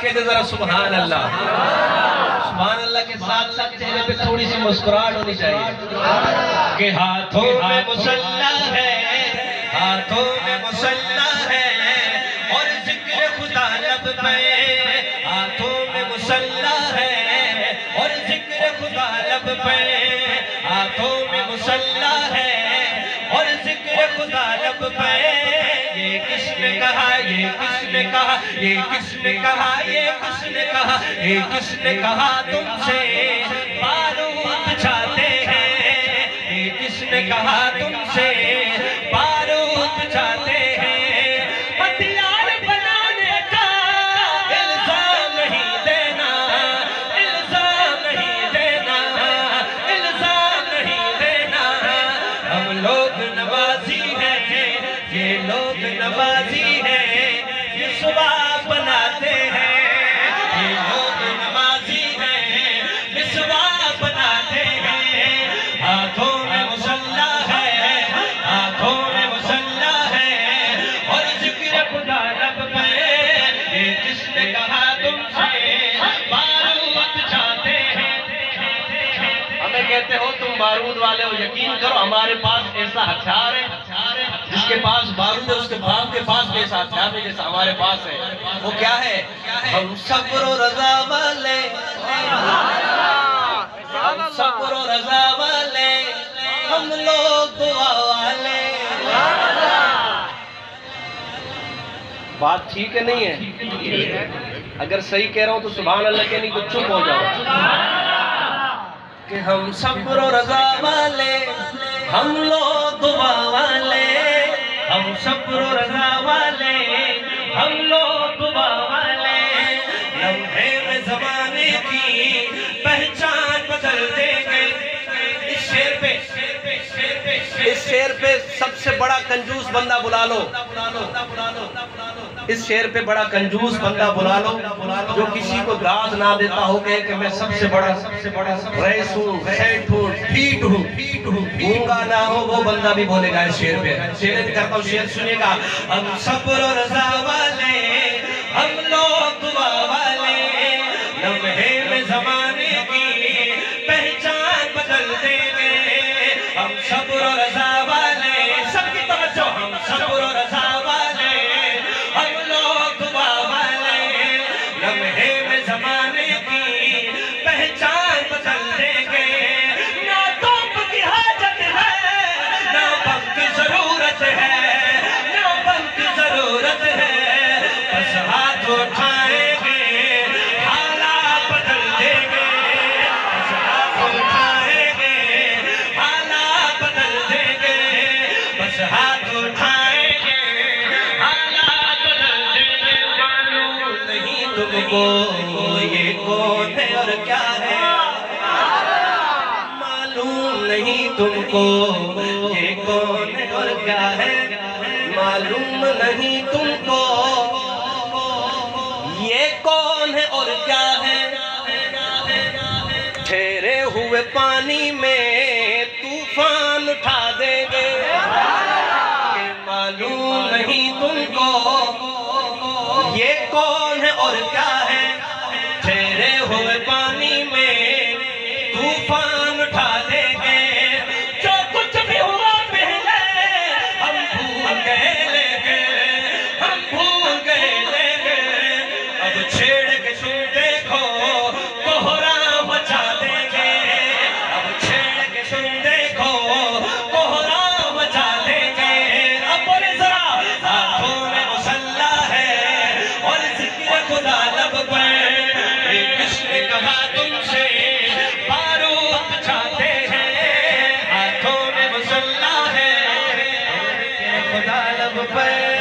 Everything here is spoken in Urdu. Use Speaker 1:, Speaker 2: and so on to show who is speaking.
Speaker 1: کہتے ذرا سبحان اللہ. سبحان اللہ کے ساتھ ساتھ چہرے پہ تھوڑی سی مسکراہٹ ہونی چاہیے کہ ہاتھوں میں مسلح ہے، ہاتھوں میں مسلح ہے اور ذکر خدا لب پہ. ہاتھوں میں مسلح ہے اور ذکر خدا لب پہ. ہاتھوں میں مسلح ہے اور ذکر خدا لب پہ. یہ کس نے کہا، یہ کس نے کہا، یہ کس نے کہا، یہ کس نے کہا، یہ کس نے کہا تم سے بارود چاہتے ہیں. یہ کس نے کہا تم سے بارود چاہتے ہیں. ہتھیار بنانے کا الزام نہیں دینا، الزام نہیں دینا، الزام نہیں دینا. ہم لوگ نوازی ہیں، یہ لوگ نوازی ہیں، مسواک بناتے ہیں. یہ لوگ نوازی ہیں، مسواک بناتے ہیں. ہاتھوں میں مسلح ہے، ہاتھوں میں مسلح ہے اور ذکر خدا لب پہ. یہ کس نے کہا تم سے بارود چاہتے ہیں. ہمیں کہتے ہو تم بارود والے ہو، یقین کرو ہمارے پاس ایسا ہتھیار ہے. جس کے پاس بارود ہے اس کے باپ کے پاس بھی ایسا ہتھیار ہے جیسا ہمارے پاس ہے. وہ کیا ہے؟ ہم صبر و رضا والے، ہم صبر و رضا والے، ہم لوگ دعا والے. بات ٹھیک ہے نہیں ہے؟ اگر صحیح کہہ رہا ہوں تو سبحان اللہ کہنے کو چپ ہو جاؤ. کہ ہم صبر و رضا والے، ہم لوگ دعا والے. ہم صبر و رضا والے، ہم لوگ دعا والے. لمحے میں زمانے کی پہچان بدل دیں گے. اس شعر پہ سب سے بڑا کنجوس بندہ بلا لو. اس شعر پہ بڑا کنجوس بندہ بلا لو جو کسی کو داد نہ دیتا ہو کہ میں سب سے بڑا رئیس ہوں، سیٹ ہوں، ٹھیٹ ہوں، گونگا نہ ہو. وہ بندہ بھی بولے گا اس شعر پہ. شعر کرتا ہوں، شعر سنے گا. ہم صبر و رضا والے، ہم لوگ دعا والے. لمحے میں زمانے کی پہچان بدل دیں گے. ہم صبر و رضا والے، سب کی توجہ. ہم صبر و رضا والے، ہم لوگ دعا والے. لمحے میں زمانے کی پہچان بدل دیں گے. نہ توپ کی حاجت ہے، نہ بم کی ضرورت ہے، نہ بم کی ضرورت ہے. بس ہاتھ اٹھائیں گے، حالات بدل دیں گے. بس ہاتھ اٹھائیں گے، حالات بدل دیں گے. بس ہاتھ اٹھائیں گے، حالات بدل دیں گے. معلوم نہیں تم کو یہ کون ہے اور کیا ہے. معلوم نہیں تم کو یہ کون ہے اور کیا ہے. معلوم نہیں تم کو یہ کون ہے اور کیا ہے. ٹھہرے ہوئے پانی میں طوفان اٹھا دیں گے. کہ معلوم نہیں تم کو یہ کون ہے اور کیا ہے. ٹھہرے ہوئے پانی میں طوفان اٹھا دیں گے. جو کچھ بھی ہوا پہلے ہم بھول گئے لیکن، ہم بھول گئے لیکن. اب چھیڑ کے تم دیکھو کوہرام مچا دیں گے. اب چھیڑ کے تم دیکھو کوہرام مچا دیں گے. اب بولے ذرا. ہاتھوں میں مسلح ہے اور ذکر خدا لب پہ. یہ کس نے کہا تم سے بارود چاہتے ہیں. ہاتھوں میں مسلح ہے اور ذکر خدا لب پہ.